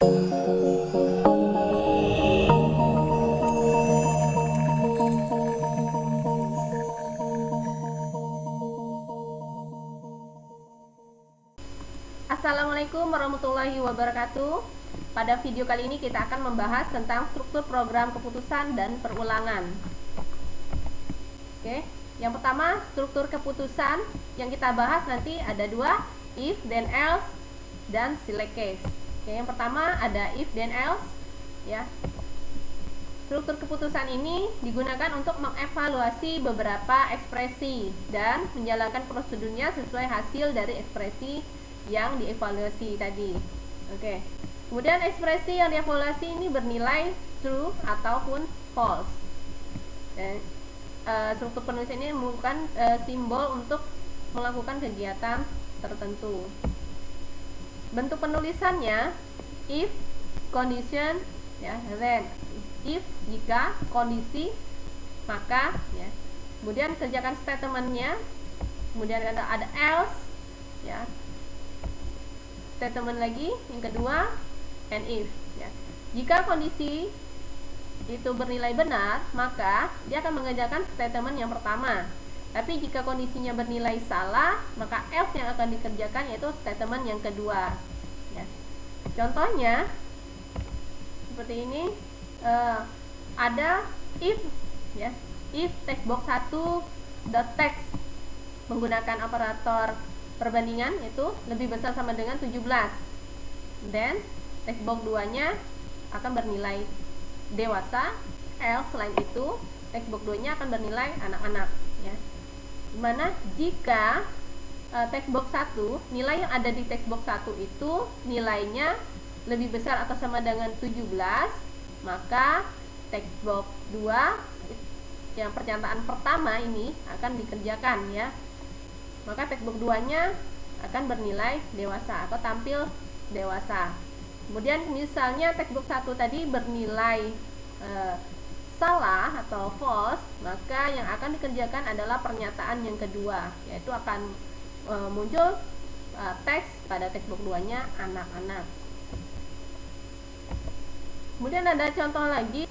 Assalamualaikum warahmatullahi wabarakatuh. Pada video kali ini kita akan membahas tentang struktur program keputusan dan perulangan. Oke, yang pertama struktur keputusan yang kita bahas nanti ada dua, if, then else, dan select case. Oke, yang pertama ada if, then else. Ya, struktur keputusan ini digunakan untuk mengevaluasi beberapa ekspresi dan menjalankan prosedurnya sesuai hasil dari ekspresi yang dievaluasi tadi. Oke. Kemudian ekspresi yang dievaluasi ini bernilai true ataupun false. Dan struktur penulisan ini merupakan simbol untuk melakukan kegiatan tertentu. Bentuk penulisannya if, condition, ya, then. If jika, kondisi, maka, ya. Kemudian kerjakan statementnya. Kemudian ada else, ya. Statement lagi yang kedua, and if, ya. Jika kondisi itu bernilai benar, maka dia akan mengerjakan statement yang pertama. Tapi jika kondisinya bernilai salah, maka else yang akan dikerjakan yaitu statement yang kedua, ya. Contohnya seperti ini, ada if, ya, if text box 1 .text menggunakan operator perbandingan itu lebih besar sama dengan 17, dan text box 2 nya akan bernilai dewasa, else selain itu text box 2 nya akan bernilai anak-anak, ya. Dimana jika text box 1, nilai yang ada di text box 1 itu nilainya lebih besar atau sama dengan 17, maka text box 2 yang pernyataan pertama ini akan dikerjakan, ya. Maka text box 2 nya akan bernilai dewasa atau tampil dewasa. Kemudian misalnya text box 1 tadi bernilai salah atau false, maka yang akan dikerjakan adalah pernyataan yang kedua, yaitu akan muncul teks pada text box 2 nya anak-anak. Kemudian ada contoh lagi,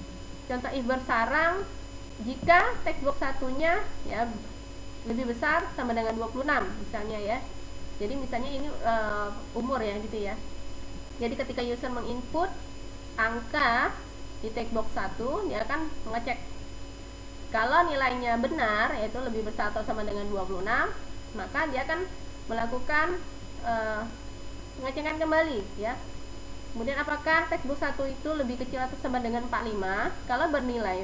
contoh if bersarang jika text box 1 nya, ya, lebih besar sama dengan 26 misalnya, ya. Jadi misalnya ini umur, ya, gitu, ya. Jadi ketika user menginput angka di text box 1, dia akan mengecek kalau nilainya benar, yaitu lebih besar atau sama dengan 26, maka dia akan melakukan pengecekan kembali, ya. Kemudian apakah text box 1 itu lebih kecil atau sama dengan 45? Kalau bernilai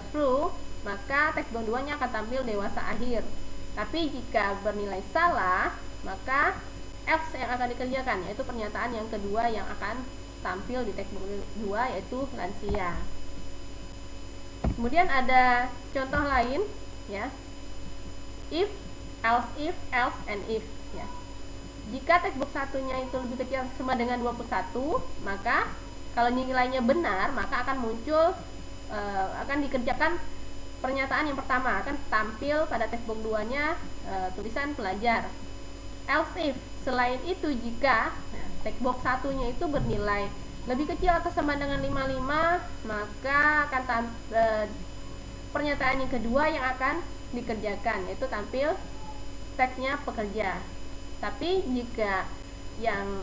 true, maka text box 2 nya akan tampil dewasa akhir. Tapi jika bernilai salah, maka else yang akan dikerjakan, yaitu pernyataan yang kedua yang akan tampil di text box 2, yaitu lansia. Kemudian ada contoh lain, ya. If, else, and if, ya. Jika text box 1 nya itu lebih kecil sama dengan 21, maka kalau nilainya benar, maka akan muncul akan dikerjakan pernyataan yang pertama, akan tampil pada text box 2 nya tulisan pelajar. Else if, selain itu jika text box 1 nya itu bernilai lebih kecil atau sama dengan 55, maka akan pernyataan yang kedua yang akan dikerjakan, yaitu tampil teksnya pekerja. Tapi jika yang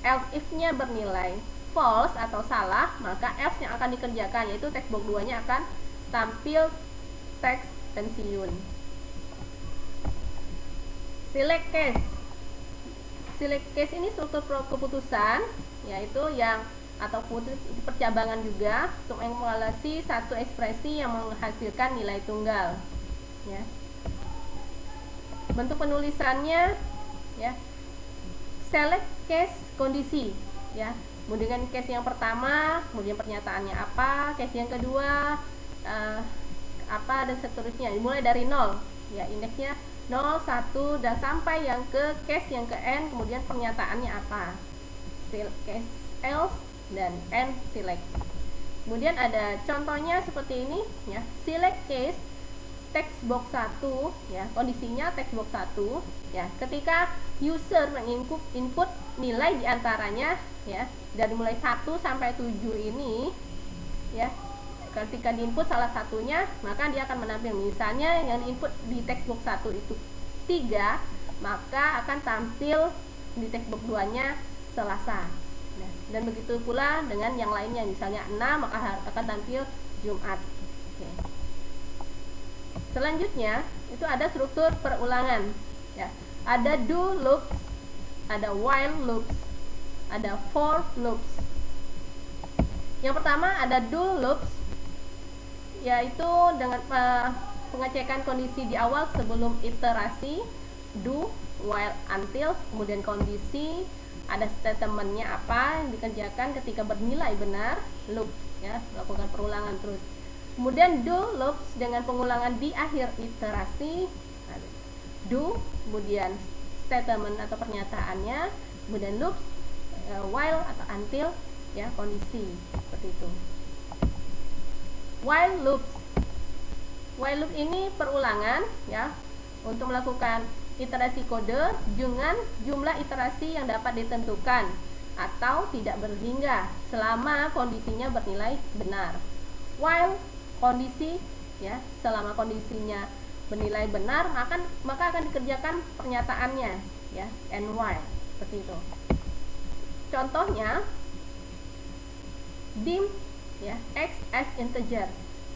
else if nya bernilai false atau salah, maka else yang akan dikerjakan, yaitu text box 2 nya akan tampil teks pensiun. Select case. Select case ini struktur keputusan, yaitu yang atau percabangan juga untuk mengevaluasi satu ekspresi yang menghasilkan nilai tunggal, ya. Bentuk penulisannya, ya, select case kondisi, ya. Kemudian case yang pertama, kemudian pernyataannya apa, case yang kedua apa, dan seterusnya, dimulai dari 0, ya, indeksnya 0, 1, dan sampai yang ke case yang ke n, kemudian pernyataannya apa, case else dan n select. Kemudian ada contohnya seperti ini, ya. Select case text box 1 ya, kondisinya text box 1 ya, ketika user input nilai diantaranya ya dari mulai 1 sampai 7 ini ya, ketika diinput salah satunya maka dia akan menampil. Misalnya yang diinput di text box 1 itu 3, maka akan tampil di text box 2 nya Selasa. Nah, dan begitu pula dengan yang lainnya, misalnya 6 maka akan tampil Jumat. Oke. Selanjutnya itu ada struktur perulangan ya. Ada do loops, ada while loops, ada for loops. Yang pertama ada do loops, yaitu dengan pengecekan kondisi di awal sebelum iterasi, do, while, until, kemudian kondisi, ada statementnya apa yang dikerjakan ketika bernilai benar, loop ya, melakukan perulangan terus. Kemudian do loops dengan pengulangan di akhir iterasi, do, kemudian statement atau pernyataannya, kemudian loops, while atau until ya, kondisi, seperti itu. While loops, while loop ini perulangan ya, untuk melakukan iterasi kode dengan jumlah iterasi yang dapat ditentukan atau tidak berhingga selama kondisinya bernilai benar. While kondisi ya, selama kondisinya bernilai benar maka akan dikerjakan pernyataannya ya, and while, seperti itu. Contohnya dim ya, x as integer,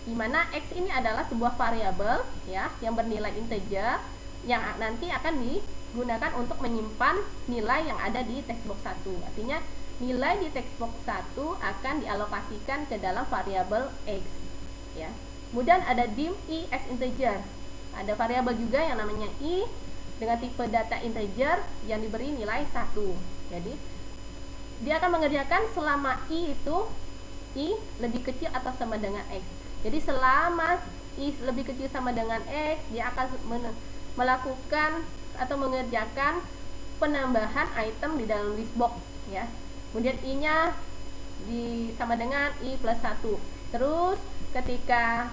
di mana x ini adalah sebuah variabel ya yang bernilai integer yang nanti akan digunakan untuk menyimpan nilai yang ada di text box 1. Artinya nilai di text box 1 akan dialokasikan ke dalam variabel x ya. Kemudian ada dim i as integer. Ada variabel juga yang namanya i dengan tipe data integer yang diberi nilai 1. Jadi dia akan mengerjakan selama i itu i lebih kecil atau sama dengan x. Jadi selama i lebih kecil sama dengan x, dia akan melakukan atau mengerjakan penambahan item di dalam list box ya. Kemudian i-nya sama dengan i plus 1. Terus ketika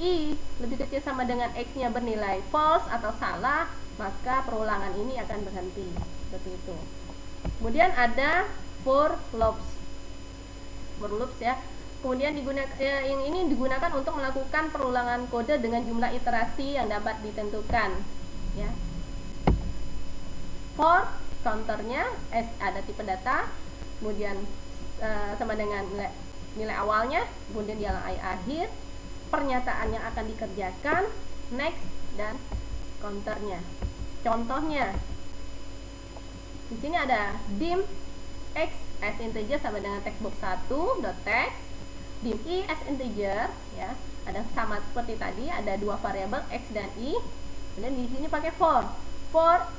i lebih kecil sama dengan x-nya bernilai false atau salah, maka perulangan ini akan berhenti, seperti itu. Kemudian ada for loops. For loops ya. Kemudian yang ini digunakan untuk melakukan perulangan kode dengan jumlah iterasi yang dapat ditentukan ya. For counternya ada tipe data, kemudian sama dengan nilai awalnya, kemudian nilai akhir, pernyataan yang akan dikerjakan, next, dan counternya. Contohnya di sini ada dim x as integer sama dengan textbox 1.text, dim i as integer ya, ada sama seperti tadi, ada dua variabel x dan y. Kemudian di sini pakai for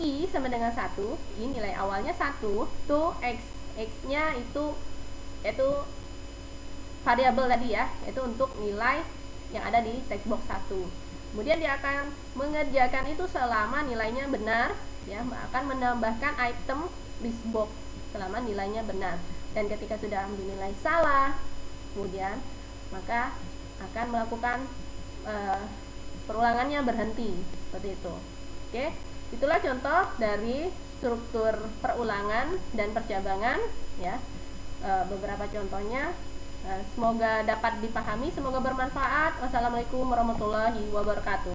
i sama dengan 1, i nilai awalnya 1, to x, x-nya itu variabel tadi ya, itu untuk nilai yang ada di text box 1. Kemudian dia akan mengerjakan itu selama nilainya benar ya, akan menambahkan item list box selama nilainya benar. Dan ketika sudah dinilai salah, kemudian maka akan melakukan perulangannya berhenti, seperti itu. Oke, itulah contoh dari struktur perulangan dan percabangan ya, beberapa contohnya. Semoga dapat dipahami, semoga bermanfaat. Wassalamualaikum warahmatullahi wabarakatuh.